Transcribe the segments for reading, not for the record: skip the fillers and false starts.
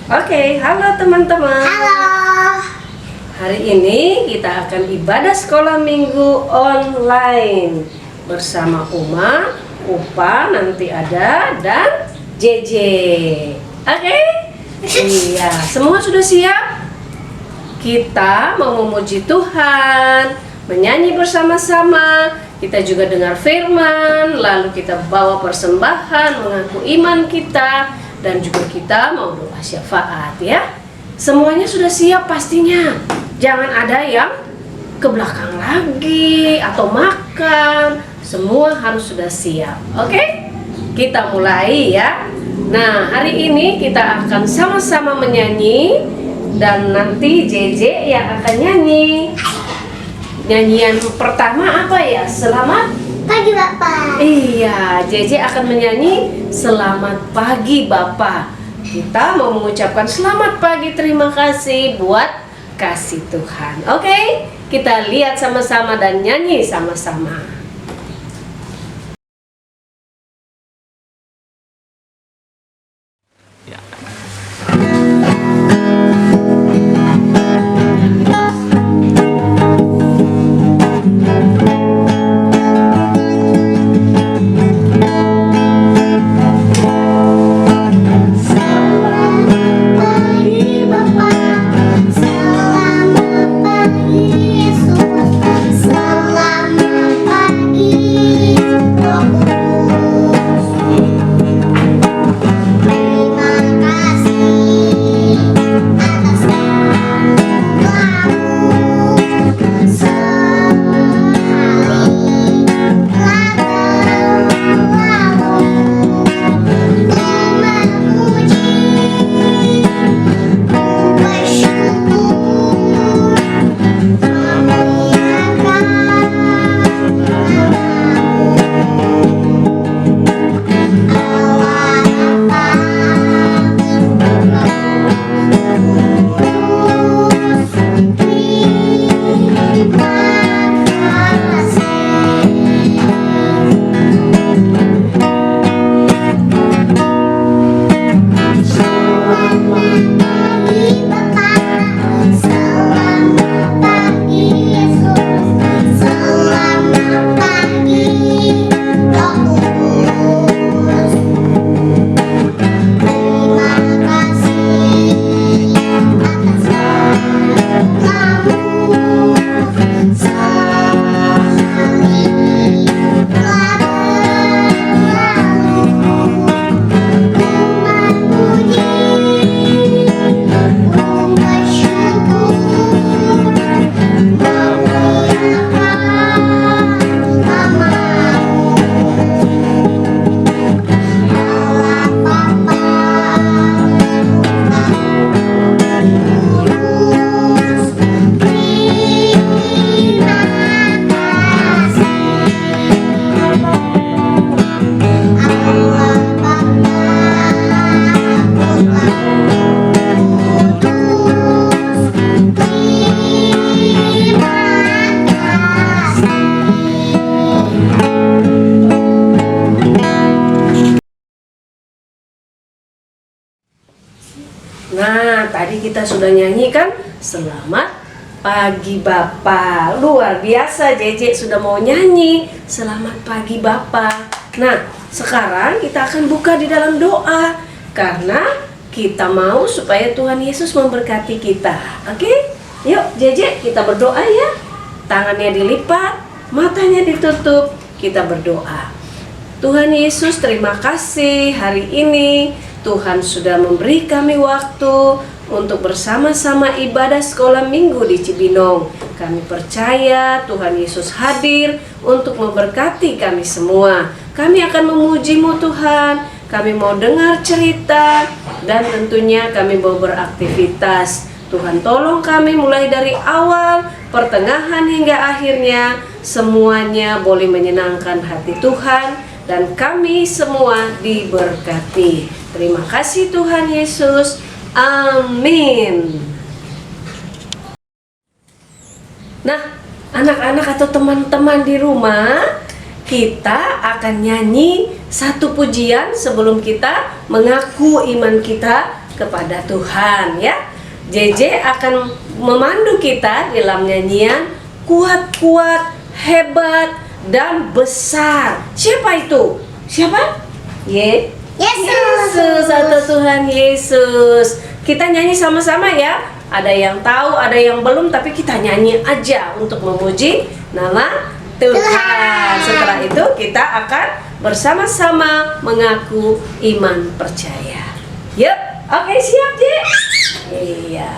Oke, halo teman-teman. Halo. Hari ini kita akan ibadah sekolah minggu online bersama Uma, Upa nanti ada, dan JJ. Oke? Iya, semua sudah siap? Kita mau memuji Tuhan, menyanyi bersama-sama. Kita juga dengar firman, lalu kita bawa persembahan, mengaku iman kita, dan juga kita mau doa syafaat ya. Semuanya sudah siap pastinya. Jangan ada yang ke belakang lagi atau makan. Semua harus sudah siap. Oke? Kita mulai ya. Nah, hari ini kita akan sama-sama menyanyi dan nanti JJ yang akan nyanyi. Nyanyian pertama apa ya? Selamat Pagi Bapak. Iya, JJ akan menyanyi Selamat Pagi Bapak. Kita mau mengucapkan selamat pagi, terima kasih buat kasih Tuhan. Oke, kita lihat sama-sama dan nyanyi sama-sama. Nah, tadi kita sudah nyanyi kan? Selamat pagi Bapak. Luar biasa, JJ sudah mau nyanyi Selamat pagi Bapak. Nah, sekarang kita akan buka di dalam doa, karena kita mau supaya Tuhan Yesus memberkati kita. Oke? Yuk JJ, kita berdoa ya. Tangannya dilipat, matanya ditutup, kita berdoa. Tuhan Yesus, terima kasih hari ini Tuhan sudah memberi kami waktu untuk bersama-sama ibadah sekolah minggu di Cibinong. Kami percaya Tuhan Yesus hadir untuk memberkati kami semua. Kami akan memuji-Mu Tuhan. Kami mau dengar cerita dan tentunya kami mau beraktivitas. Tuhan tolong kami mulai dari awal, pertengahan hingga akhirnya. Semuanya boleh menyenangkan hati Tuhan dan kami semua diberkati. Terima kasih Tuhan Yesus. Amin. Nah, anak-anak atau teman-teman di rumah, kita akan nyanyi satu pujian sebelum kita mengaku iman kita kepada Tuhan ya. JJ akan memandu kita dalam nyanyian kuat-kuat, hebat, dan besar. Siapa itu? Siapa? Yesus, atau Tuhan Yesus. Kita nyanyi sama-sama ya. Ada yang tahu, ada yang belum, tapi kita nyanyi aja untuk memuji nama Tuhan. Setelah itu kita akan bersama-sama mengaku iman percaya. Yuk, oke, siap, J? Iya.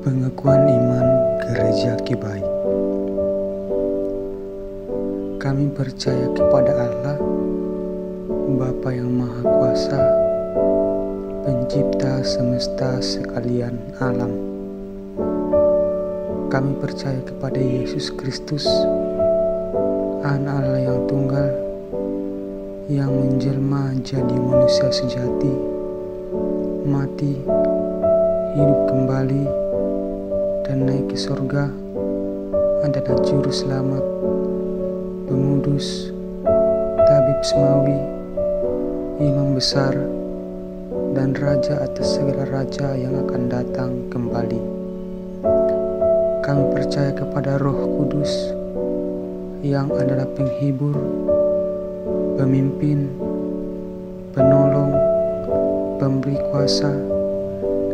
Pengakuan Iman Gereja Kibai. Kami percaya kepada Allah, Bapa yang Maha Kuasa, Pencipta semesta sekalian alam. Kami percaya kepada Yesus Kristus, Anak Allah yang tunggal, yang menjelma jadi manusia sejati, mati, hidup kembali, dan naik ke surga, adalah Juru Selamat, Pengudus, Tabib Semawi, Imam Besar, dan Raja atas segala raja yang akan datang kembali. Kami percaya kepada Roh Kudus, yang adalah penghibur, pemimpin, penolong, pemberi kuasa,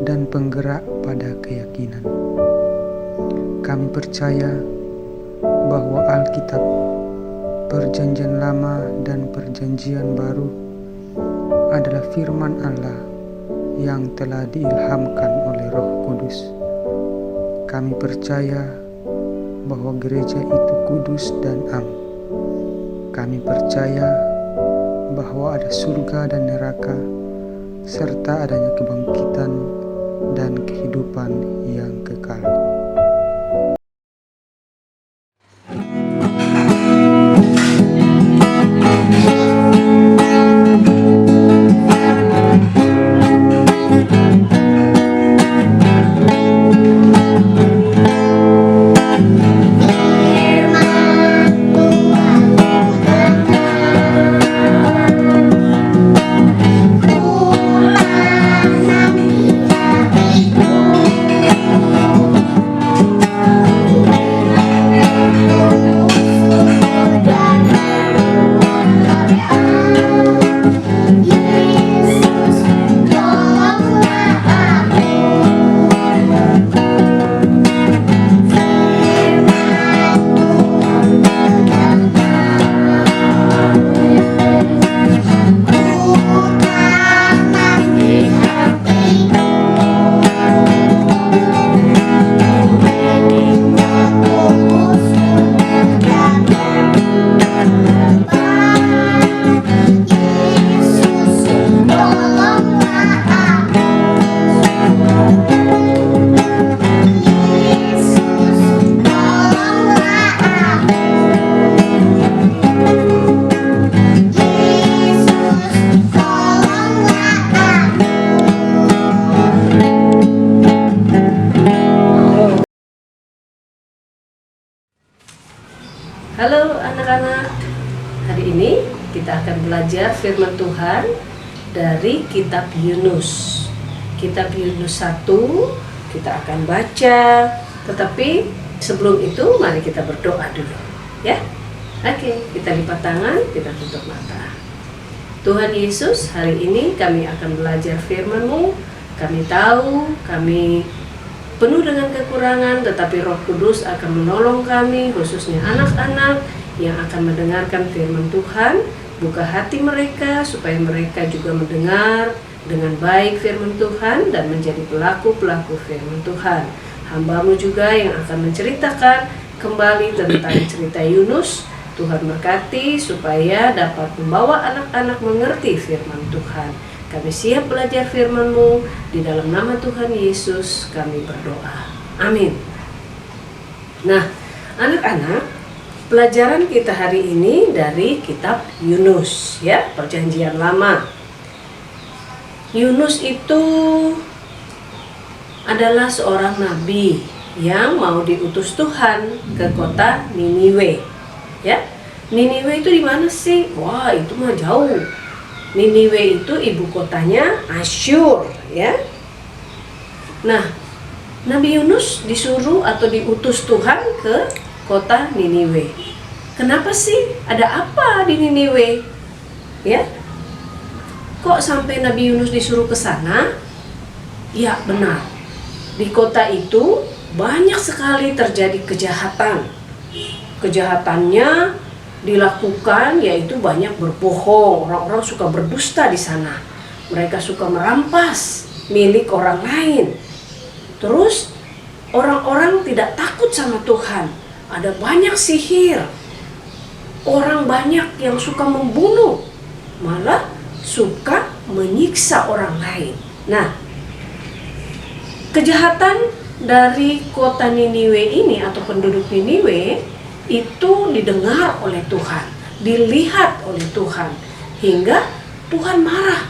dan penggerak pada keyakinan. Kami percaya bahwa Alkitab, Perjanjian Lama dan Perjanjian Baru adalah firman Allah yang telah diilhamkan oleh Roh Kudus. Kami percaya bahwa gereja itu kudus dan am. Kami percaya bahwa ada surga dan neraka, serta adanya kebangkitan dan kehidupan yang kekal. belajar firman Tuhan dari kitab Yunus. Kitab Yunus 1 kita akan baca, tetapi sebelum itu mari kita berdoa dulu, ya. Oke, kita lipat tangan, kita tutup mata. Tuhan Yesus, hari ini kami akan belajar firman-Mu. Kami tahu kami penuh dengan kekurangan, tetapi Roh Kudus akan menolong kami, khususnya anak-anak yang akan mendengarkan firman Tuhan. Buka hati mereka supaya mereka juga mendengar dengan baik firman Tuhan dan menjadi pelaku-pelaku firman Tuhan. Hamba-Mu juga yang akan menceritakan kembali tentang cerita Yunus. Tuhan berkati supaya dapat membawa anak-anak mengerti firman Tuhan. Kami siap belajar firman-Mu. Di dalam nama Tuhan Yesus kami berdoa. Amin. Nah, anak-anak, pelajaran kita hari ini dari kitab Yunus, ya, Perjanjian Lama. Yunus itu adalah seorang nabi yang mau diutus Tuhan ke kota Niniwe. Ya, Niniwe itu di mana sih? Wah, itu mah jauh. Niniwe itu ibu kotanya Asyur, ya. Nah, Nabi Yunus disuruh atau diutus Tuhan ke kota Niniwe. Kenapa sih? Ada apa di Niniwe? Ya. Kok sampai Nabi Yunus disuruh ke sana? Ya, benar. Di kota itu banyak sekali terjadi kejahatan. Kejahatannya dilakukan yaitu banyak berbohong. Orang-orang suka berdusta di sana. Mereka suka merampas milik orang lain. Terus orang-orang tidak takut sama Tuhan. Ada banyak sihir. Orang banyak yang suka membunuh, malah suka menyiksa orang lain. Nah, kejahatan dari kota Niniwe ini atau penduduk Niniwe itu didengar oleh Tuhan, dilihat oleh Tuhan, hingga Tuhan marah.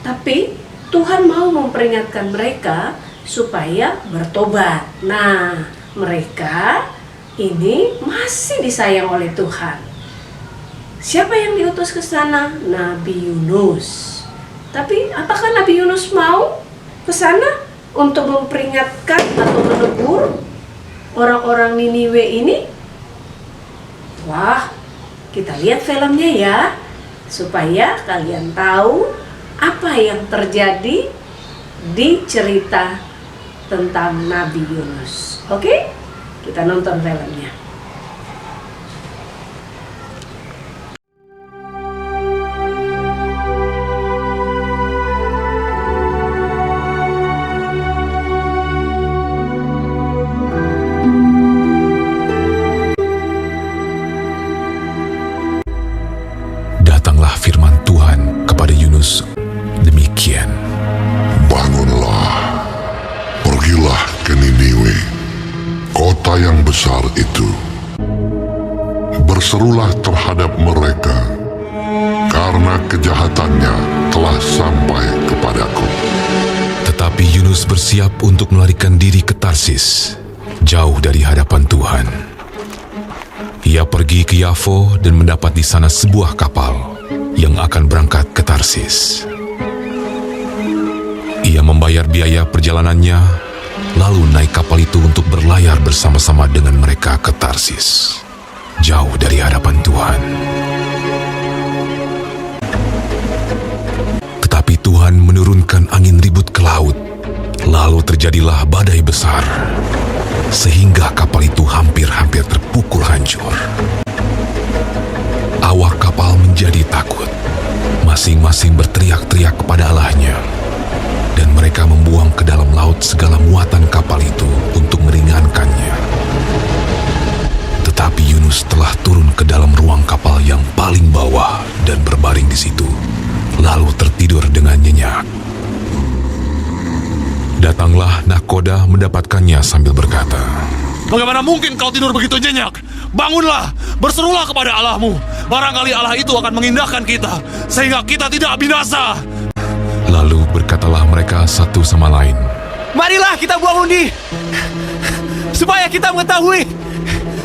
Tapi Tuhan mau memperingatkan mereka supaya bertobat. Nah, mereka ini masih disayang oleh Tuhan. Siapa yang diutus ke sana? Nabi Yunus. Tapi apakah Nabi Yunus mau ke sana untuk memperingatkan atau menegur orang-orang Niniwe ini? Wah, kita lihat filmnya ya, supaya kalian tahu apa yang terjadi di cerita tentang Nabi Yunus. Oke? Kita nonton filmnya. Datanglah firman Tuhan kepada Yunus demikian. Bangunlah, pergilah ke Niniwe, kota yang besar itu. Berserulah terhadap mereka, karena kejahatannya telah sampai kepadaku. Tetapi Yunus bersiap untuk melarikan diri ke Tarsis, jauh dari hadapan Tuhan. Ia pergi ke Yafo dan mendapat di sana sebuah kapal yang akan berangkat ke Tarsis. Ia membayar biaya perjalanannya, lalu naik kapal itu untuk berlayar bersama-sama dengan mereka ke Tarsis, jauh dari hadapan Tuhan. Tetapi Tuhan menurunkan angin ribut ke laut, lalu terjadilah badai besar, sehingga kapal itu hampir-hampir terpukul hancur. Awak kapal menjadi takut, masing-masing berteriak-teriak kepada Allahnya, dan mereka membuang ke dalam laut segala muatan kapal itu untuk meringankannya. Tetapi Yunus telah turun ke dalam ruang kapal yang paling bawah dan berbaring di situ, lalu tertidur dengan nyenyak. Datanglah nahkoda mendapatkannya sambil berkata, "Bagaimana mungkin kau tidur begitu nyenyak? Bangunlah, berserulah kepada Allahmu. Barangkali Allah itu akan mengindahkan kita, sehingga kita tidak binasa." Lalu berkatalah mereka satu sama lain, "Marilah kita buang undi, supaya kita mengetahui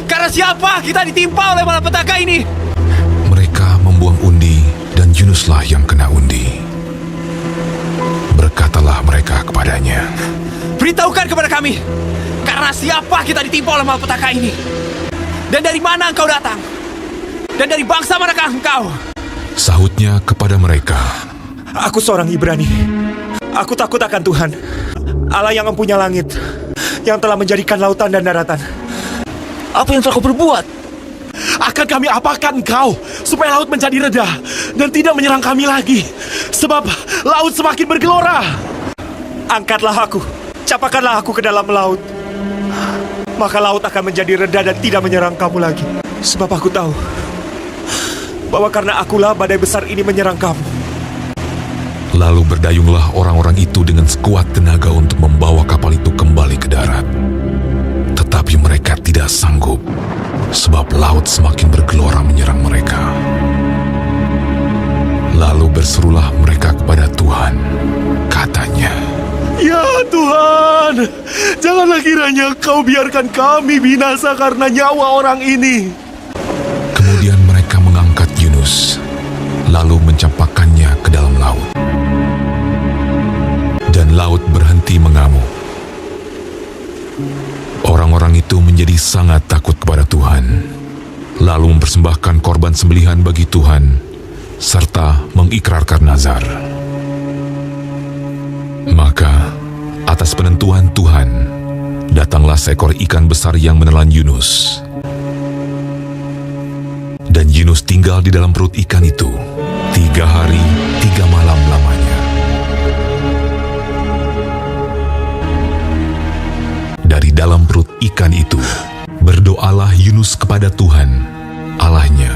karena siapa kita ditimpa oleh malapetaka ini." Mereka membuang undi dan Yunuslah yang kena undi. Berkatalah mereka kepadanya, Beritahukan kepada kami, karena siapa kita ditimpa oleh malapetaka ini? Dan dari mana engkau datang? Dan dari bangsa manakah engkau? sahutnya kepada mereka, Aku seorang Ibrani. Aku takut akan Tuhan, Allah yang mempunyai langit, yang telah menjadikan lautan dan daratan. Apa yang telah kau perbuat? Akan kami apakan engkau, supaya laut menjadi reda dan tidak menyerang kami lagi. Sebab laut semakin bergelora. Angkatlah aku, capakanlah aku ke dalam laut. Maka laut akan menjadi reda dan tidak menyerang kamu lagi. Sebab aku tahu bahwa karena akulah badai besar ini menyerang kamu. Lalu berdayunglah orang-orang itu dengan sekuat tenaga untuk membawa kapal itu kembali ke darat. Tetapi mereka tidak sanggup, sebab laut semakin bergelora menyerang mereka. Lalu berserulah mereka kepada Tuhan, katanya, Ya Tuhan, janganlah kiranya kau biarkan kami binasa karena nyawa orang ini. Kemudian mereka mengangkat Yunus, lalu mencampakkannya ke dalam laut. Dan laut berhenti mengamuk. Orang-orang itu menjadi sangat takut kepada Tuhan, lalu mempersembahkan korban sembelihan bagi Tuhan, serta mengikrarkan nazar. Maka, atas penentuan Tuhan, datanglah seekor ikan besar yang menelan Yunus. Dan Yunus tinggal di dalam perut ikan itu 3 hari 3 malam lamanya. Dari dalam perut ikan itu, berdoalah Yunus kepada Tuhan, Allahnya.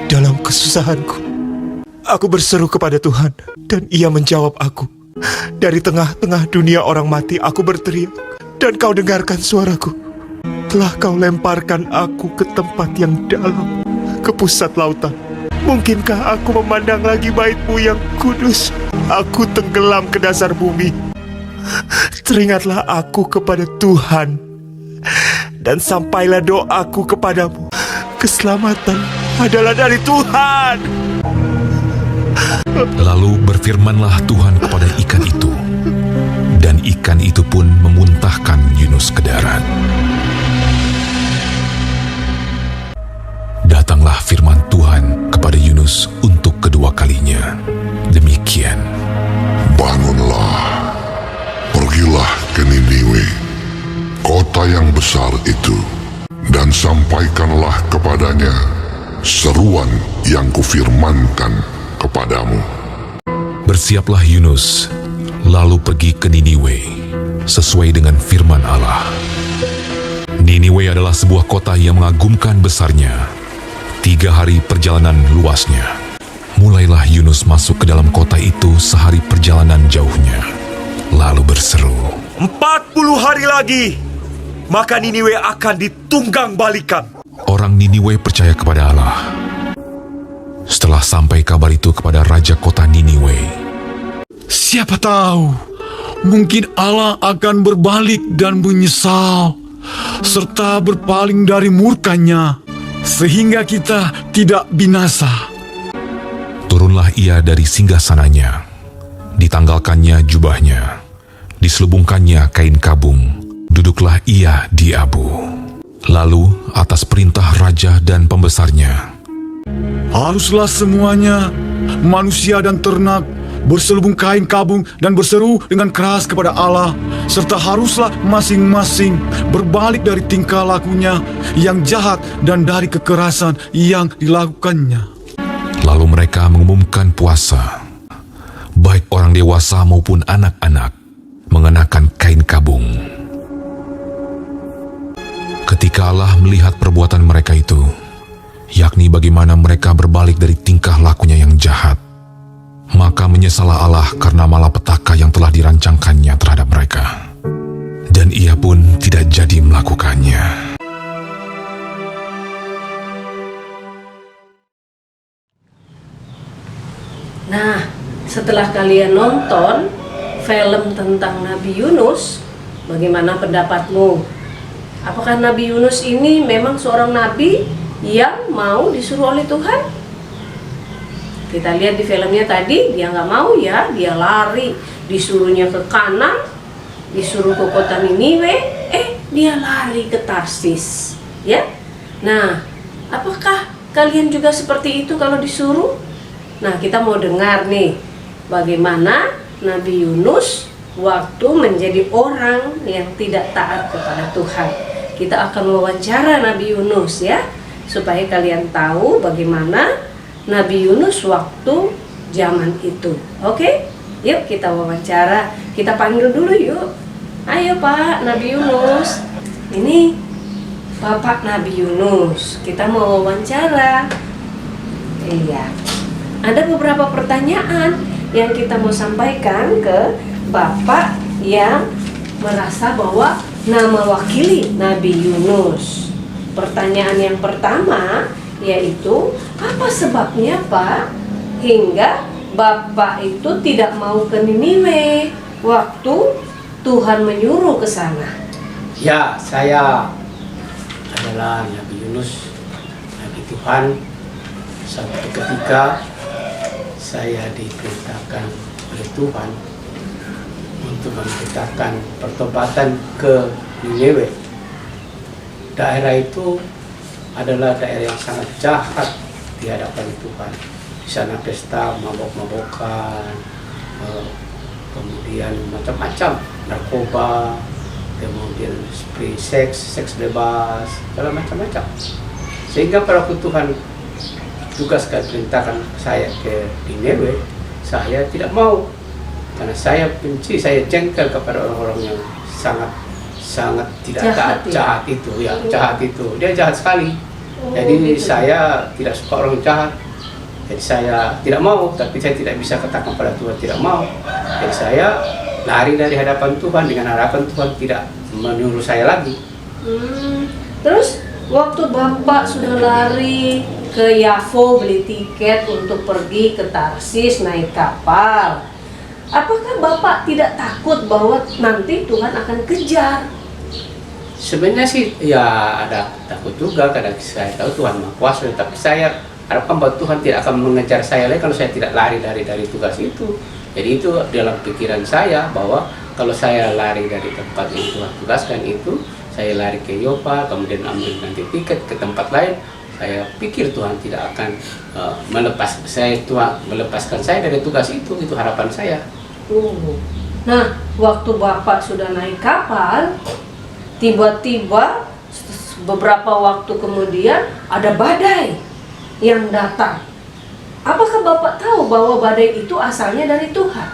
Dalam kesusahanku, aku berseru kepada Tuhan, dan Ia menjawab aku. Dari tengah-tengah dunia orang mati, aku berteriak, dan Kau dengarkan suaraku. Telah Kau lemparkan aku ke tempat yang dalam, ke pusat lautan. Mungkinkah aku memandang lagi bait-Mu yang kudus? Aku tenggelam ke dasar bumi. Teringatlah aku kepada Tuhan, dan sampailah doaku kepadamu. Keselamatan adalah dari Tuhan. Lalu berfirmanlah Tuhan kepada ikan itu, dan ikan itu pun memuntahkan Yunus ke darat. Datanglah firman Tuhan kepada Yunus untuk kedua kalinya. Demikian, Bangunlah, pergilah ke Niniwe, kota yang besar itu, dan sampaikanlah kepadanya seruan yang kufirmankan kepadamu. bersiaplah Yunus, lalu pergi ke Niniwe, sesuai dengan firman Allah. Niniwe adalah sebuah kota yang mengagumkan besarnya, 3 hari perjalanan luasnya. Mulailah Yunus masuk ke dalam kota itu sehari perjalanan jauhnya, lalu berseru, 40 hari lagi, maka Niniwe akan ditunggang balikan. Orang Niniwe percaya kepada Allah. Setelah sampai kabar itu kepada raja kota Niniwe, Siapa tahu, mungkin Allah akan berbalik dan menyesal, serta berpaling dari murkanya, sehingga kita tidak binasa. turunlah ia dari singgasananya, ditanggalkannya jubahnya, diselubungkannya kain kabung, duduklah ia di abu. Lalu atas perintah raja dan pembesarnya, Haruslah semuanya, manusia dan ternak, berselubung kain kabung dan berseru dengan keras kepada Allah, serta haruslah masing-masing berbalik dari tingkah lakunya yang jahat dan dari kekerasan yang dilakukannya. lalu mereka mengumumkan puasa, baik orang dewasa maupun anak-anak, mengenakan kain kabung. Ketika Allah melihat perbuatan mereka itu, yakni bagaimana mereka berbalik dari tingkah lakunya yang jahat, maka menyesallah Allah karena malapetaka yang telah dirancangkannya terhadap mereka. Dan ia pun tidak jadi melakukannya. Nah, setelah kalian nonton film tentang Nabi Yunus, bagaimana pendapatmu? Apakah Nabi Yunus ini memang seorang nabi yang mau disuruh oleh Tuhan? Kita lihat di filmnya tadi, dia nggak mau ya, dia lari, disuruhnya ke kanan, disuruh ke kota Niniwe, dia lari ke Tarsis, ya. Nah, apakah kalian juga seperti itu kalau disuruh? Nah, kita mau dengar nih, bagaimana Nabi Yunus waktu menjadi orang yang tidak taat kepada Tuhan. Kita akan wawancara Nabi Yunus ya, supaya kalian tahu bagaimana Nabi Yunus waktu zaman itu. Oke? Yuk kita wawancara. Kita panggil dulu yuk. Ayo Pak Nabi Yunus. Ini Bapak Nabi Yunus. Kita mau wawancara. Iya. Ada beberapa pertanyaan yang kita mau sampaikan ke Bapak yang merasa bahwa mewakili Nabi Yunus. Pertanyaan yang pertama yaitu, apa sebabnya Pak hingga Bapak itu tidak mau ke Niniwe waktu Tuhan menyuruh ke sana? Ya, saya adalah Nabi Yunus, Nabi Tuhan. Suatu ketika saya diperintahkan oleh Tuhan untuk memberitakan pertobatan ke Niniwe. Daerah itu adalah daerah yang sangat jahat di hadapan Tuhan. Di sana pesta mabok-mabokan, kemudian macam-macam, narkoba, kemudian spree seks bebas, segala macam-macam. Sehingga pada waktu Tuhan tugaskan perintahkan saya ke Niniwe, saya tidak mau, karena saya benci, saya jengkel kepada orang-orang yang sangat tidak taat, jahat itu, ya jahat itu, dia jahat sekali. Jadi gitu. Saya tidak suka orang jahat. Jadi saya tidak mau, tapi saya tidak bisa katakan pada Tuhan tidak mau. Jadi saya lari dari hadapan Tuhan dengan harapan Tuhan tidak menyuruh saya lagi. Terus waktu Bapak sudah lari ke Yafo beli tiket untuk pergi ke Tarsis naik kapal, apakah Bapak tidak takut bahwa nanti Tuhan akan kejar? Sebenarnya sih ya ada takut juga, karena saya tahu Tuhan Maha Kuasa, tapi saya harapkan bahwa Tuhan tidak akan mengejar saya lagi kalau saya tidak lari dari tugas itu. Jadi itu dalam pikiran saya, bahwa kalau saya lari dari tempat yang Tuhan tugaskan itu, saya lari ke Yopa, kemudian ambil nanti tiket ke tempat lain, saya pikir Tuhan tidak akan melepaskan saya dari tugas itu harapan saya. Nah, waktu Bapak sudah naik kapal, tiba-tiba beberapa waktu kemudian ada badai yang datang. Apakah Bapak tahu bahwa badai itu asalnya dari Tuhan?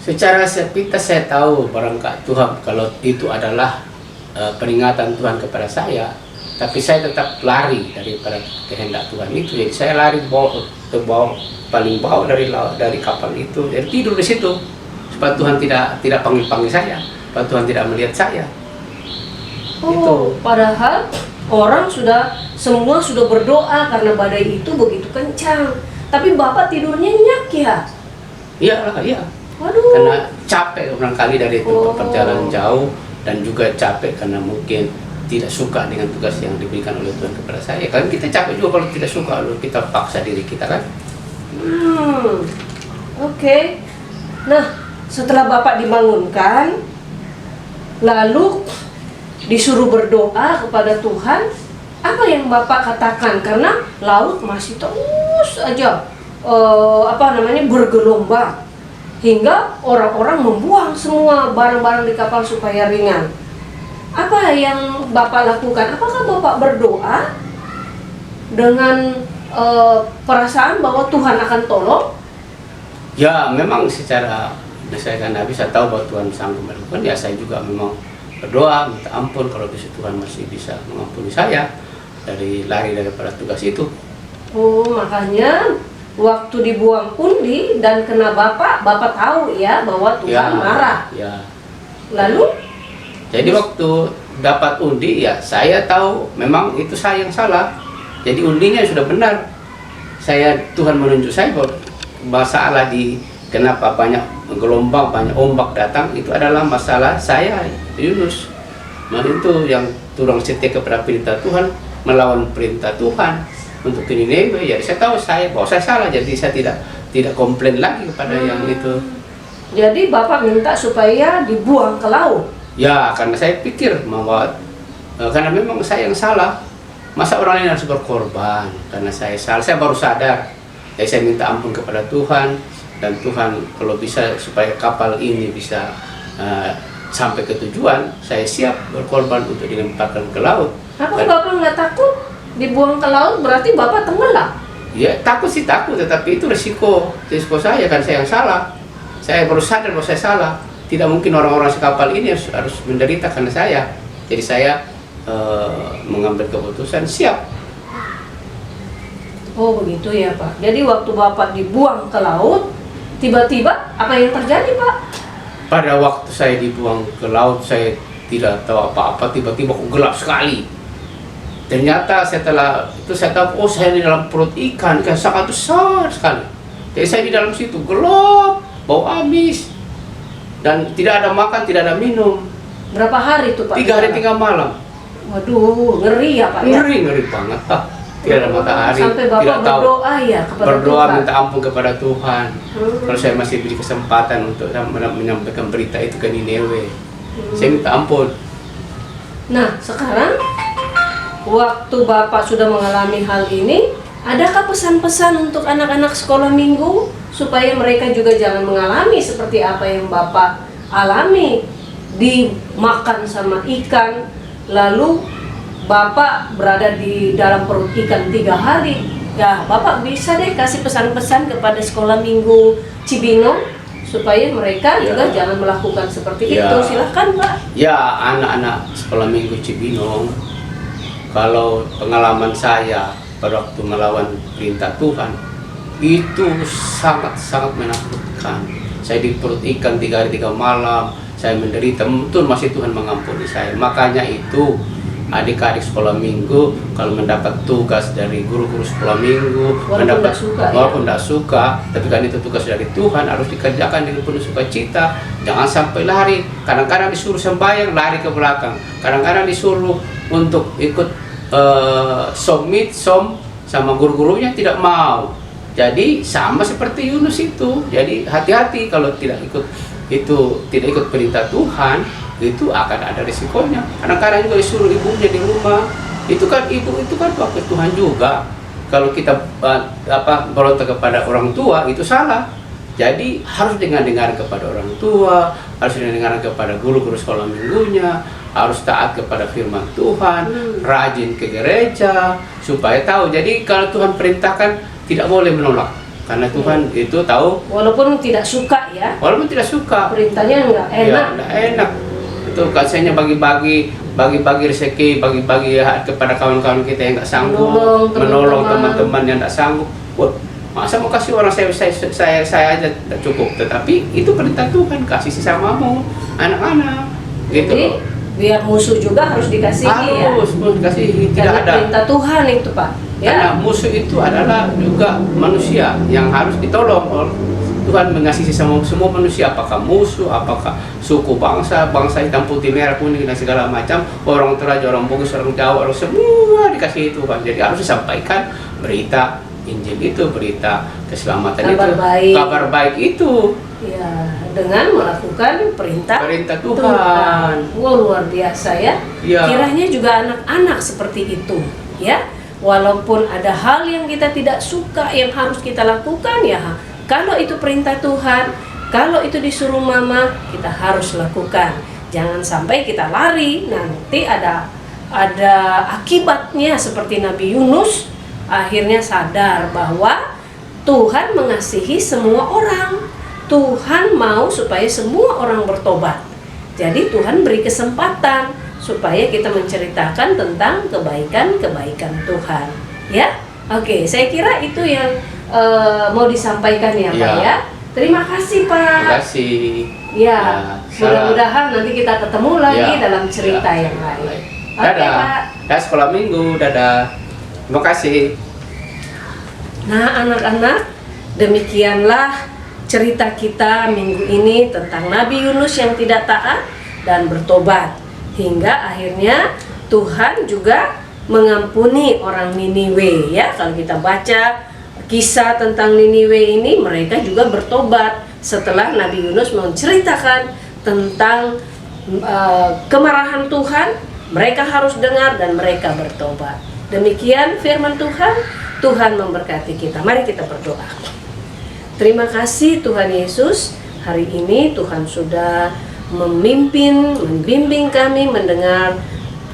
Secara sepintas saya tahu barangkali Tuhan kalau itu adalah peringatan Tuhan kepada saya, tapi saya tetap lari daripada kehendak Tuhan itu. Jadi saya lari ke bawah, paling bawah dari kapal itu, dan tidur di situ supaya Tuhan tidak panggil saya, supaya Tuhan tidak melihat saya. Itu. Padahal orang semua sudah berdoa karena badai itu begitu kencang, tapi Bapak tidurnya nyenyak ya? Iya. Waduh. Karena capek barangkali dari tempat perjalanan jauh, dan juga capek karena mungkin tidak suka dengan tugas yang diberikan oleh Tuhan kepada saya. Kan kita capek juga kalau tidak suka, lalu kita paksa diri kita kan. Oke. Nah, setelah Bapak dibangunkan, lalu disuruh berdoa kepada Tuhan, apa yang Bapak katakan? Karena laut masih terus aja bergelombang, hingga orang-orang membuang semua barang-barang di kapal supaya ringan. Apa yang Bapak lakukan? Apakah Bapak berdoa dengan perasaan bahwa Tuhan akan tolong? Ya, memang secara saya kan Nabi, saya tahu bahwa Tuhan sanggup melakukan. Ya, saya juga memang berdoa minta ampun kalau bisa Tuhan masih bisa mengampuni saya dari lari daripada tugas itu. Makanya waktu dibuang undi dan kena Bapak tahu ya bahwa Tuhan marah. Ya. Lalu? Jadi waktu dapat undi, ya saya tahu memang itu saya yang salah. Jadi undinya sudah benar. Tuhan menunjuk saya bahwa masalah kenapa banyak gelombang, banyak ombak datang, itu adalah masalah saya, Yunus. Nah itu yang turun setia kepada perintah Tuhan, melawan perintah Tuhan. untuk ke Niniwe. Ya saya tahu bahwa saya salah, jadi saya tidak komplain lagi kepada yang itu. Jadi Bapak minta supaya dibuang ke laut. Ya, karena saya pikir bahwa karena memang saya yang salah. Masa orang lain harus berkorban karena saya salah. Saya baru sadar. Jadi saya minta ampun kepada Tuhan, dan Tuhan kalau bisa supaya kapal ini bisa sampai ke tujuan, saya siap berkorban untuk dilemparkan ke laut. Apa Bapak nggak takut dibuang ke laut? Berarti Bapak tenggelam. Ya takut sih takut, tetapi itu resiko saya, kan saya yang salah. Saya baru sadar bahwa saya salah. Tidak mungkin orang-orang sekapal ini harus menderita karena saya. Jadi saya mengambil keputusan siap. Oh begitu ya Pak. Jadi waktu Bapak dibuang ke laut, tiba-tiba apa yang terjadi Pak? Pada waktu saya dibuang ke laut, saya tidak tahu apa-apa, tiba-tiba kok gelap sekali. Ternyata setelah itu saya tahu, oh saya di dalam perut ikan sangat besar sekali. Jadi saya di dalam situ gelap, bau amis, dan tidak ada makan, tidak ada minum. Berapa hari itu Pak? 3 hari 3 malam. Waduh, ngeri ya Pak ya? Ngeri banget. Tidak ada matahari. Sampai Bapak tidak tahu. berdoa ya kepada Berdoa Tuhan. minta ampun kepada Tuhan. Kalau saya masih beri kesempatan untuk menyampaikan berita itu ke Niniwe, saya minta ampun. Nah, sekarang waktu Bapak sudah mengalami hal ini, adakah pesan-pesan untuk anak-anak sekolah minggu supaya mereka juga jangan mengalami seperti apa yang Bapak alami, dimakan sama ikan, lalu Bapak berada di dalam perut ikan 3 hari. Ya, Bapak bisa deh kasih pesan-pesan kepada sekolah minggu Cibinong supaya mereka juga jangan melakukan seperti itu. Silahkan Pak. Ya, anak-anak sekolah minggu Cibinong, kalau pengalaman saya pada waktu melawan perintah Tuhan, itu sangat-sangat menakutkan. Saya di perut ikan 3 hari 3 malam, saya menderita, betul masih Tuhan mengampuni saya. Makanya itu adik-adik sekolah minggu kalau mendapat tugas dari guru-guru sekolah minggu, walaupun tidak suka, tapi kan itu tugas dari Tuhan, harus dikerjakan dengan penuh sukacita. Jangan sampai lari. Kadang-kadang disuruh sembahyang, lari ke belakang. Kadang-kadang disuruh untuk ikut som sama guru-gurunya, tidak mau. Jadi sama seperti Yunus itu. Jadi hati-hati kalau tidak ikut perintah Tuhan, itu akan ada risikonya. Kadang-kadang juga disuruh ibunya di rumah, itu kan wakil Tuhan juga. Kalau kita berontak kepada orang tua, itu salah. Jadi harus dengar kepada orang tua, harus dengar kepada guru-guru sekolah minggunya, harus taat kepada firman Tuhan, rajin ke gereja supaya tahu. Jadi kalau Tuhan perintahkan, tidak boleh menolak, karena Tuhan itu tahu. Walaupun tidak suka ya. Walaupun tidak suka. Perintahnya nggak enak. Ya, nggak enak. Itu kasihnya bagi-bagi rezeki, bagi-bagi kepada kawan-kawan kita yang nggak sanggup, menolong teman-teman yang nggak sanggup. Wah, masa mau kasih orang saya aja tidak cukup. Tetapi itu perintah Tuhan, kasih sesamamu, anak-anak. Gitu. Jadi biar musuh juga harus dikasihi ya. Harus dikasihi, tidak ada. Perintah Tuhan itu Pak. Ya. Karena musuh itu adalah juga manusia yang harus ditolong. Tuhan mengasihi semua manusia, apakah musuh, apakah suku, bangsa hitam, putih, merah, kuning, dan segala macam, orang Toraja, orang Bugis, orang Jawa, orang semua dikasihi Tuhan. Jadi harus disampaikan berita Injil itu, berita keselamatan kabar baik itu. Ya, dengan melakukan perintah Tuhan. Wow, luar biasa ya. Kiranya juga anak-anak seperti itu, ya. Walaupun ada hal yang kita tidak suka yang harus kita lakukan, ya kalau itu perintah Tuhan, kalau itu disuruh mama, kita harus lakukan. Jangan sampai kita lari, nanti ada akibatnya seperti Nabi Yunus akhirnya sadar bahwa Tuhan mengasihi semua orang. Tuhan mau supaya semua orang bertobat. Jadi Tuhan beri kesempatan supaya kita menceritakan tentang kebaikan-kebaikan Tuhan. Ya, oke, saya kira itu yang mau disampaikan ya Pak ya. Terima kasih Pak. Terima kasih. Ya, mudah-mudahan nanti kita ketemu lagi dalam cerita yang lain. Dadah. Pak. Dadah sekolah minggu, dadah. Terima kasih. Nah anak-anak, demikianlah cerita kita minggu ini tentang Nabi Yunus yang tidak taat dan bertobat. Hingga akhirnya Tuhan juga mengampuni orang Niniwe ya. Kalau kita baca kisah tentang Niniwe ini, mereka juga bertobat setelah Nabi Yunus menceritakan tentang kemarahan Tuhan. Mereka harus dengar dan mereka bertobat. Demikian firman Tuhan. Tuhan memberkati kita. Mari kita berdoa. Terima kasih Tuhan Yesus. Hari ini Tuhan sudah membimbing kami mendengar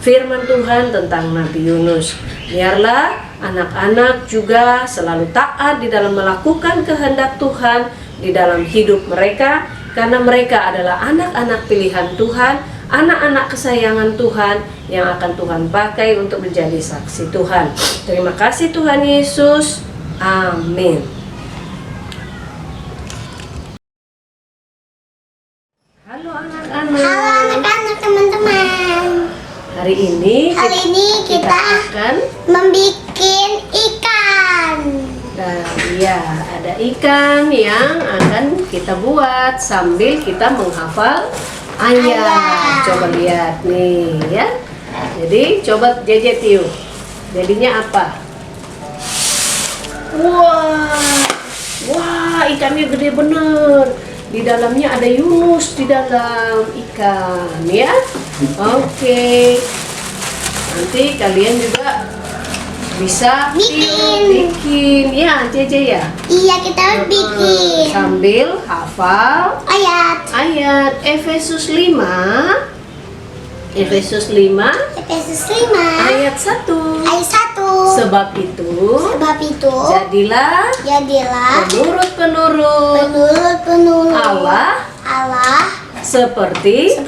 firman Tuhan tentang Nabi Yunus. Biarlah anak-anak juga selalu taat di dalam melakukan kehendak Tuhan di dalam hidup mereka, karena mereka adalah anak-anak pilihan Tuhan, anak-anak kesayangan Tuhan yang akan Tuhan pakai untuk menjadi saksi Tuhan. Terima kasih Tuhan Yesus. Amin. Halo anak-anak. Halo anak-anak teman-teman. Hari ini kita akan membuat ikan. dan ya ada ikan yang akan kita buat sambil kita menghafal ayat. Ayat. Coba lihat nih ya. Jadi coba JJ Tiu. Jadinya apa? Wah, ikannya gede bener. Di dalamnya ada Yunus di dalam ikan ya. Oke. Nanti kalian juga bisa bikin ya JJ ya. Iya, kita bikin Sambil hafal ayat. Efesus 5 Efesus 5 ayat 1. Ayat 1. Sebab itu jadilah penurut Allah seperti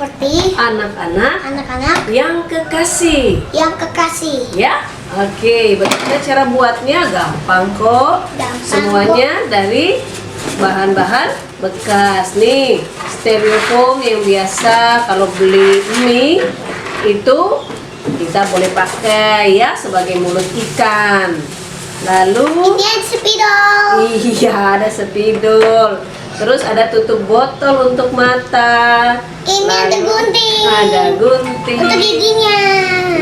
anak-anak yang kekasih. Ya, oke. Bagaimana cara buatnya? Gampang kok. Semuanya dari bahan-bahan bekas nih. Styrofoam yang biasa kalau beli mie itu kita boleh pakai ya sebagai mulut ikan. Lalu Ini ada spidol. iya, ada spidol. Terus ada tutup botol untuk mata. Ini ada gunting. Ada gunting. Untuk giginya.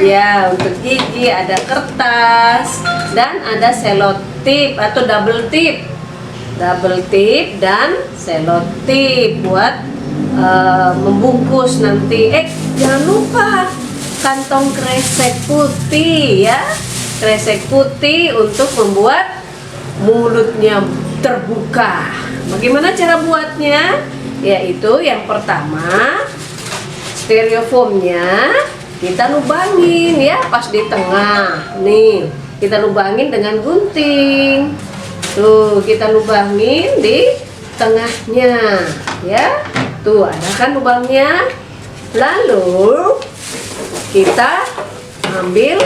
Ya, untuk gigi ada kertas dan ada selotip atau double tip dan selotip buat membungkus nanti. Jangan lupa kantong kresek putih ya, kresek putih untuk membuat mulutnya terbuka. Bagaimana cara buatnya? Yaitu yang pertama, styrofoamnya kita lubangin ya pas di tengah. Nih, kita lubangin dengan gunting. Tuh, kita lubangin di tengahnya ya. Tuh, ada kan lubangnya. Lalu kita ambil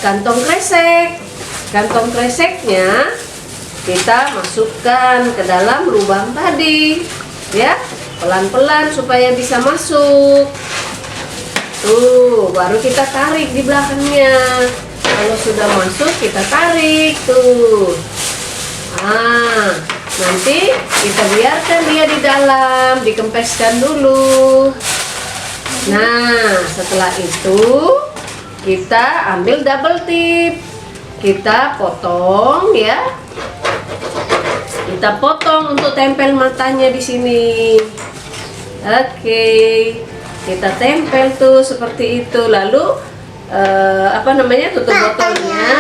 kantong kresek. Kantong kreseknya kita masukkan ke dalam lubang tadi ya, pelan-pelan supaya bisa masuk. Tuh, baru kita tarik di belakangnya. Kalau sudah masuk kita tarik tuh. Nanti kita biarkan dia di dalam, dikempeskan dulu. Nah, setelah itu kita ambil double tip. Kita potong ya. Kita potong untuk tempel matanya di sini. Oke. Kita tempel tuh seperti itu. Lalu tutup botolnya.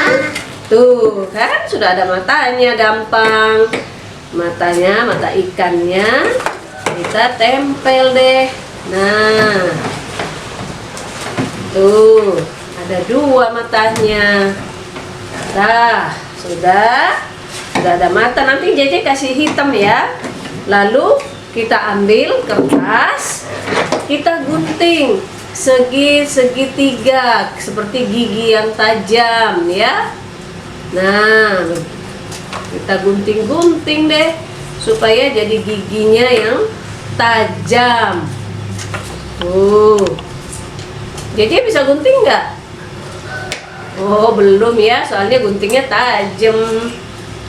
Tuh, kan sudah ada matanya, gampang. Matanya, mata ikannya kita tempel deh. Nah. Tuh, ada 2 matanya. Nah, sudah ada mata. Nanti JJ kasih hitam ya. Lalu kita ambil kertas, kita gunting segitiga seperti gigi yang tajam ya. Nah, kita gunting-gunting deh supaya jadi giginya yang tajam. JJ bisa gunting nggak? Oh, belum ya, soalnya guntingnya tajam.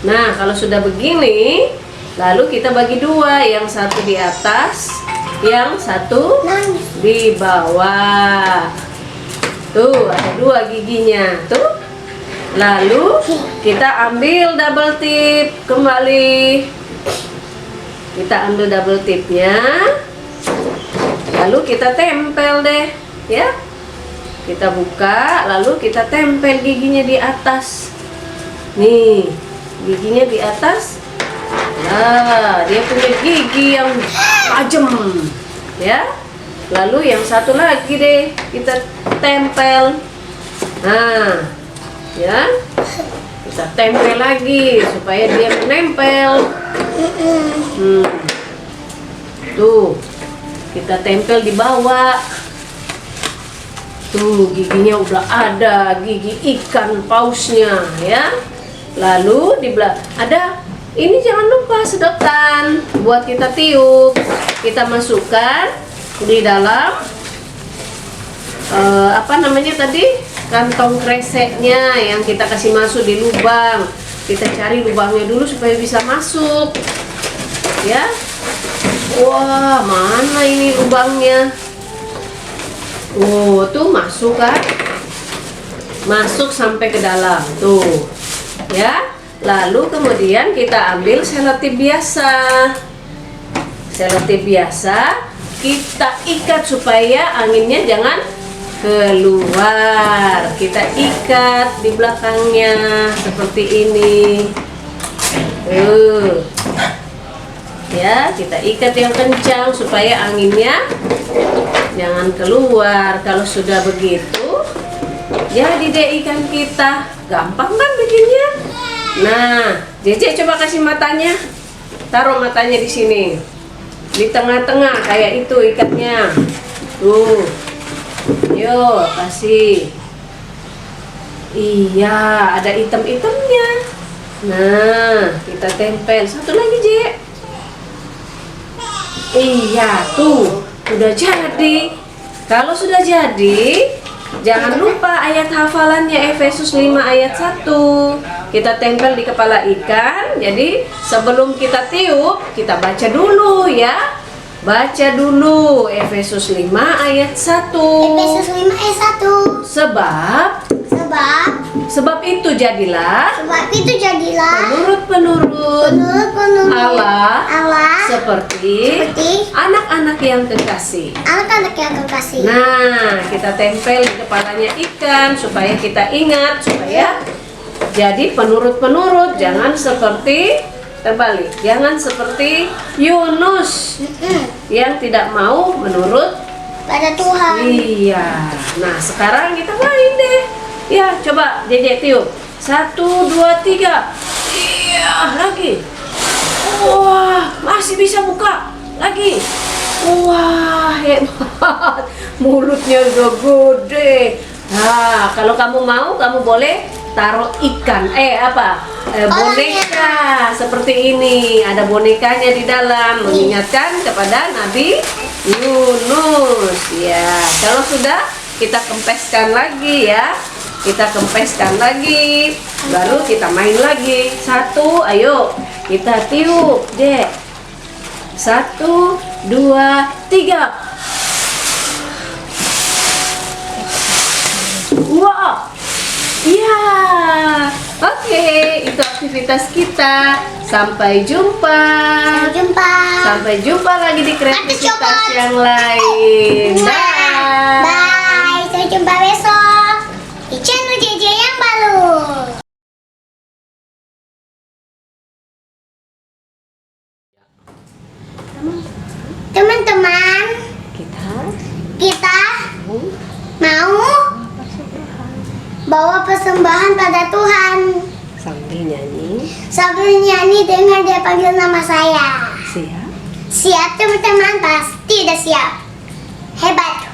Nah, kalau sudah begini, lalu kita bagi 2, yang satu di atas, yang satu di bawah. Tuh, ada 2 giginya. Tuh. Lalu kita ambil double tip kembali. Kita ambil double tipnya. Lalu kita tempel deh, ya. Kita buka, lalu kita tempel giginya di atas. Nih, giginya di atas. Nah, dia punya gigi yang tajam, ya. Lalu yang satu lagi deh kita tempel. Nah, ya, kita tempel lagi supaya dia menempel. Tuh, kita tempel di bawah. Tuh, giginya udah ada, gigi ikan pausnya, ya. Lalu di belakang ada, ini jangan lupa sedotan buat kita tiup. Kita masukkan di dalam apa namanya tadi, kantong kreseknya yang kita kasih masuk di lubang. Kita cari lubangnya dulu supaya bisa masuk, ya. Wah, mana ini lubangnya? Oh, tuh masuk kan? Masuk sampai ke dalam, tuh, ya. Lalu kemudian kita ambil selotip biasa. Selotip biasa kita ikat supaya anginnya jangan keluar. Kita ikat di belakangnya seperti ini. Ya, kita ikat yang kencang supaya anginnya jangan keluar. Kalau sudah begitu, jadi deh ikan kita. Gampang kan bikinnya? Nah, Jejek coba kasih matanya. Taruh matanya di sini. Di tengah-tengah kayak itu ikatnya. Tuh. Yuk, kasih. Iya, ada item-itemnya. Nah, kita tempel. Satu lagi, Jek. Iya, tuh. Udah jadi. Kalau sudah jadi, jangan lupa ayat hafalannya Efesus 5 ayat 1. Kita tempel di kepala ikan. Jadi sebelum kita tiup, kita baca dulu ya. Baca dulu Efesus 5 ayat 1. Efesus 5 ayat 1. Sebab itu jadilah penurut Allah seperti anak-anak yang kekasih. Nah, kita tempel di kepalanya ikan supaya kita ingat, supaya jadi penurut-penurut. Jangan seperti terbalik, jangan seperti Yunus yang tidak mau menurut pada Tuhan. Iya. Nah, sekarang kita main deh. Ya, coba Jejek tiup. 1, 2, 3. Iya, lagi. Wah, masih bisa buka. Lagi. Wah, hebat. Mulutnya udah gede. Nah, kalau kamu mau, kamu boleh taruh ikan. Boneka seperti ini. Ada bonekanya di dalam, mengingatkan kepada Nabi Yunus. Ya, kalau sudah kita kempeskan lagi ya. Kita kempeskan lagi, baru kita main lagi. 1, ayo kita tiup, Dek. 1, 2, 3. Wow, iya. Oke, itu aktivitas kita. Sampai jumpa. Sampai jumpa lagi di kreativitas yang lain. Bye. Bye. Sampai jumpa besok di channel JJ yang baru. Teman-teman, kita mau bawa persembahan pada Tuhan. Sambil nyanyi dengar dia panggil nama saya. Siap? Siap teman-teman, pasti udah siap. Hebat.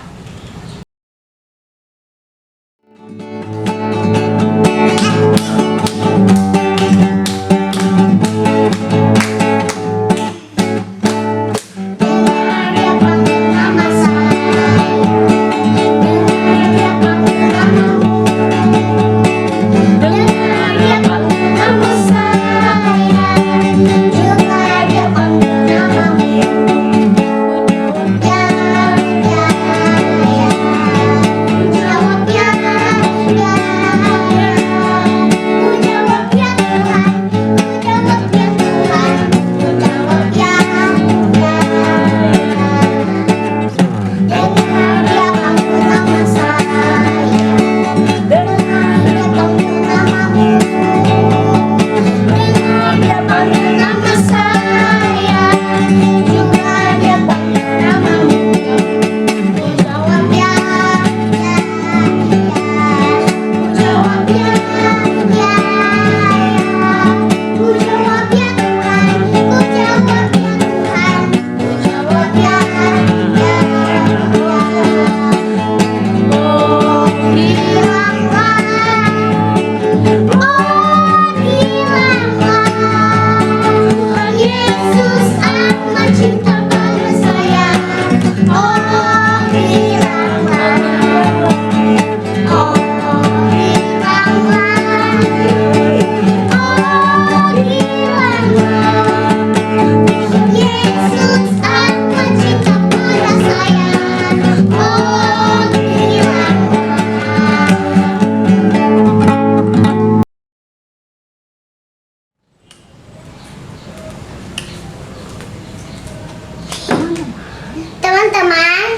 teman-teman,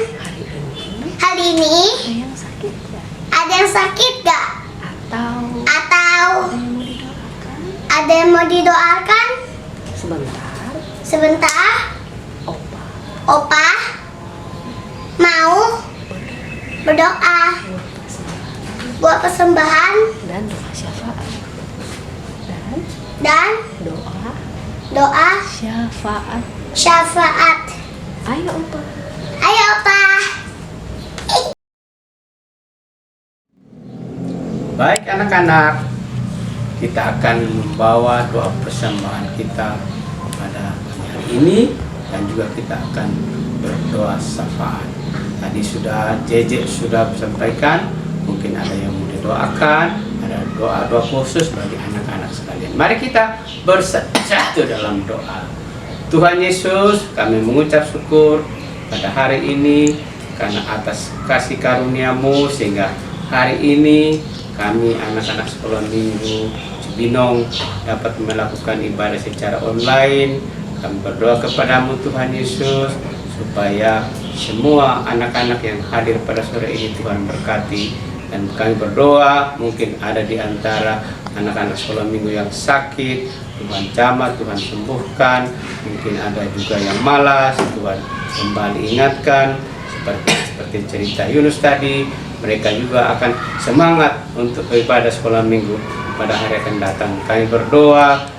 hari ini Ada yang sakit nggak? ada yang sakit gak? Atau Atau ada yang mau didoakan? sebentar, Sebentar, opa Opa mau berdoa buat persembahan dan doa syafaat dan doa doa syafaat. syafaat. Ayo opa. Ayo Opa. Baik anak-anak, kita akan membawa doa persembahan kita pada hari ini dan juga kita akan berdoa syafaat. Tadi sudah JJ sudah sampaikan, mungkin ada yang mau didoakan, ada doa-doa khusus bagi anak-anak sekalian. Mari kita bersatu dalam doa. Tuhan Yesus, kami mengucap syukur pada hari ini karena atas kasih karunia-Mu sehingga hari ini kami anak-anak sekolah minggu Cibinong dapat melakukan ibadah secara online. Kami berdoa kepadamu Tuhan Yesus supaya semua anak-anak yang hadir pada sore ini Tuhan berkati, dan kami berdoa mungkin ada di antara anak-anak sekolah minggu yang sakit, Tuhan jamah, Tuhan sembuhkan. Mungkin ada juga yang malas, Tuhan kembali ingatkan. Seperti cerita Yunus tadi, mereka juga akan semangat untuk ibadah sekolah minggu pada hari akan datang. Kami berdoa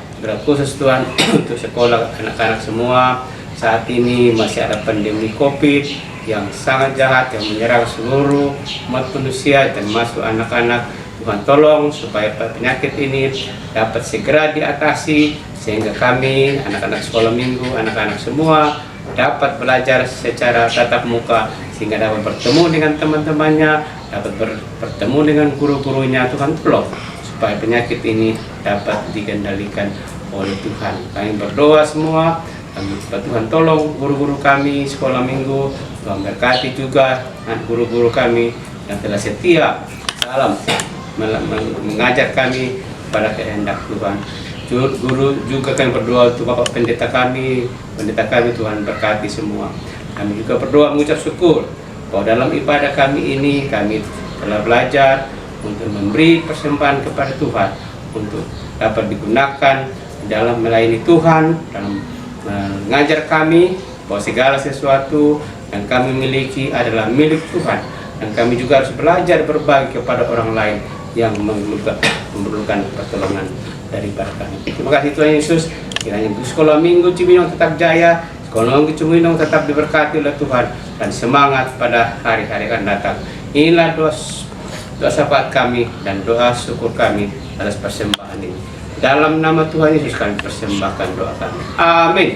khusus Tuhan untuk sekolah anak-anak semua. Saat ini masih ada pandemi COVID yang sangat jahat yang menyerang seluruh umat manusia dan masuk anak-anak. Tuhan tolong supaya penyakit ini dapat segera diatasi sehingga kami anak-anak sekolah minggu, anak-anak semua dapat belajar secara tatap muka sehingga dapat bertemu dengan teman-temannya, dapat bertemu dengan guru-gurunya. Tuhan tolong supaya penyakit ini dapat dikendalikan oleh Tuhan. Kami berdoa semua, Tuhan tolong guru-guru kami sekolah minggu, Tuhan berkati juga guru-guru kami yang telah setia dalam mengajar kami pada kehendak Tuhan. Guru juga kami berdoa untuk Bapak pendeta kami Tuhan berkati semua. Kami juga berdoa mengucap syukur bahwa dalam ibadah kami ini kami telah belajar untuk memberi persembahan kepada Tuhan untuk dapat digunakan dalam melayani Tuhan, dalam mengajar kami bahwa segala sesuatu yang kami miliki adalah milik Tuhan, dan kami juga harus belajar berbagi kepada orang lain yang memerlukan pertolongan daripada kami. Terima kasih Tuhan Yesus. Kiranya sekolah minggu Cibinong tetap jaya, sekolah minggu Cibinong tetap diberkati oleh Tuhan, dan semangat pada hari-hari akan datang. Inilah doa syafaat kami dan doa syukur kami atas persembahan ini. Dalam nama Tuhan Yesus kami persembahkan doa kami. Amin.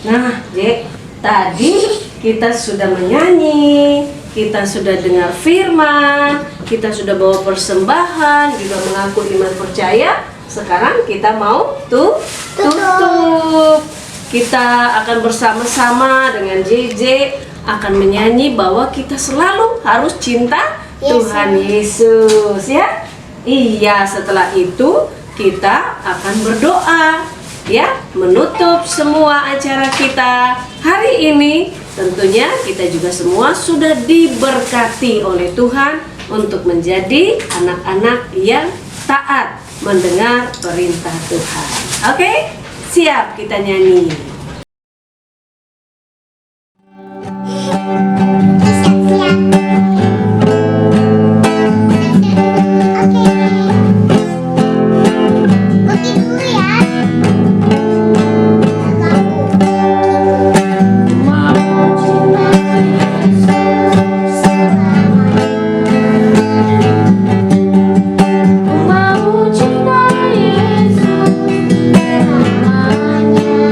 Nah, Dek, tadi kita sudah menyanyi, kita sudah dengar firman, kita sudah bawa persembahan, juga mengaku iman percaya. Sekarang kita mau tutup. Kita akan bersama-sama dengan JJ akan menyanyi bahwa kita selalu harus cinta Tuhan Yesus, ya. Iya, setelah itu kita akan berdoa, ya, menutup semua acara kita hari ini. Tentunya kita juga semua sudah diberkati oleh Tuhan untuk menjadi anak-anak yang taat mendengar perintah Tuhan. Oke? Siap kita nyanyi. Mau cinta Yesus selamanya.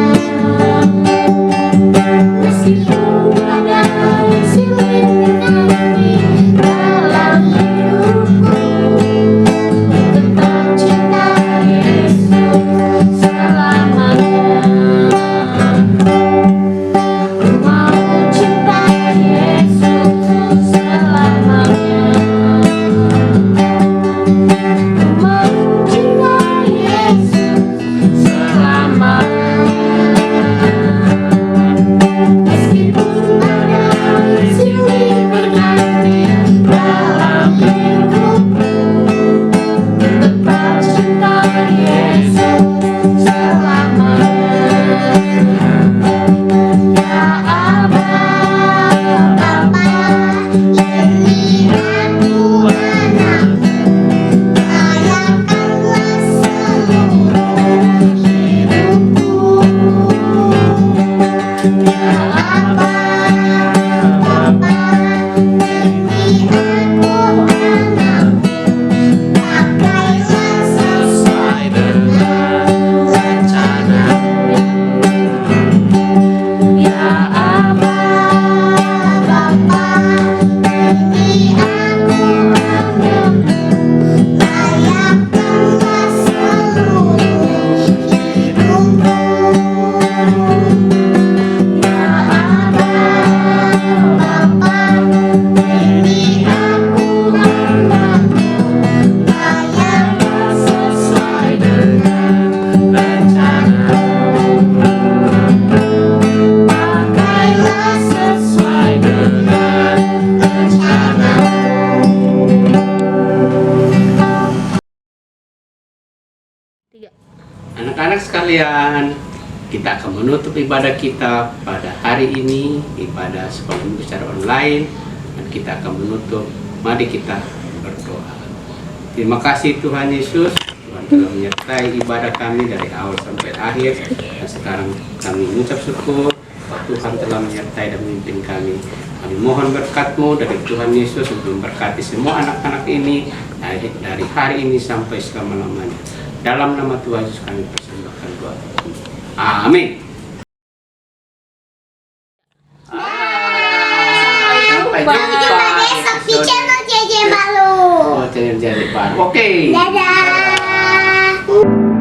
kita akan menutup ibadah kita pada hari ini, ibadah sekolah minggu secara online, dan kita akan menutup. Mari kita berdoa. Terima kasih Tuhan Yesus, Tuhan telah menyertai ibadah kami dari awal sampai akhir, dan sekarang kami mengucap syukur bahwa Tuhan telah menyertai dan memimpin kami. Kami mohon berkat-Mu dari Tuhan Yesus untuk memberkati semua anak-anak ini dari hari ini sampai selama-lamanya. Dalam nama Tuhan Yesus kami persembahkan doa. Amin. Sampai Sampai jumpa besok di channel JJ Balu. Oh, channel JJ Balu. Oke. Dadah.